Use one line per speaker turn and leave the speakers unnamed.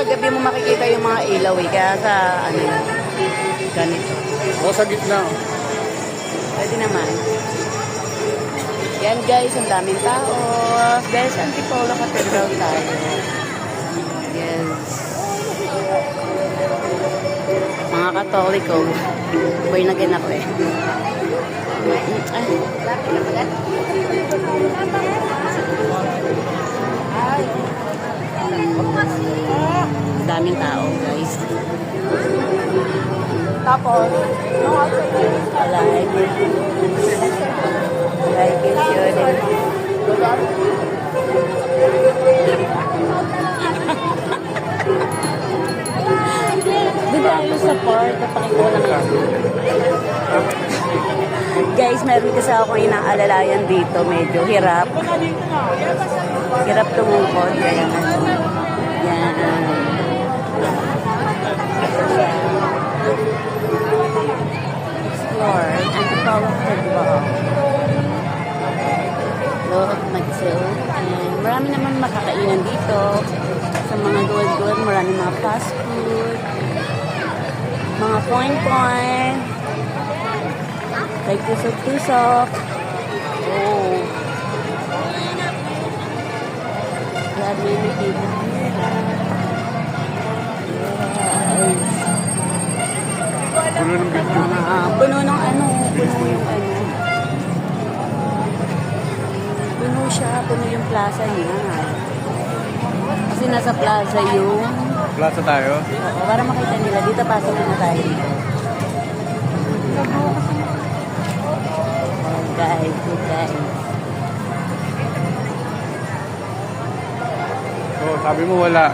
sa gabi mo makikita yung mga ilaw eh. Kaya sa ano yun, ganito.
O sa gitna.
Pwede naman. Yan guys, ang daming tao. Dahil sa Antipolo Cathedral tayo. Yes. Mga Katoliko. Boy na ganap eh. Daming tao guys. Tapos, like it, yun. Doon tayo sa park, napakita lang yan. Guys, meron kasi ako inaalalayan dito, medyo hirap. Hirap tumungkod, kaya ano. Yan. Explore, Antipolo Cathedral. Look, mag-chill. And marami naman makakainan dito. Sa mga gold-gold, marami mga fast food. Mga point-point. Like tusok-tusok. Oh. Grabe yung nakita. Yes.
Puno ng video.
Puno ng ano. Puno yung ano. Puno siya. Puno yung plaza niya. Kasi nasa plaza yung...
Plaza tayo.
Oo, para makita nila. Dito pasok na tayo dito. Oh, guys. Good guys.
So, sabi mo wala.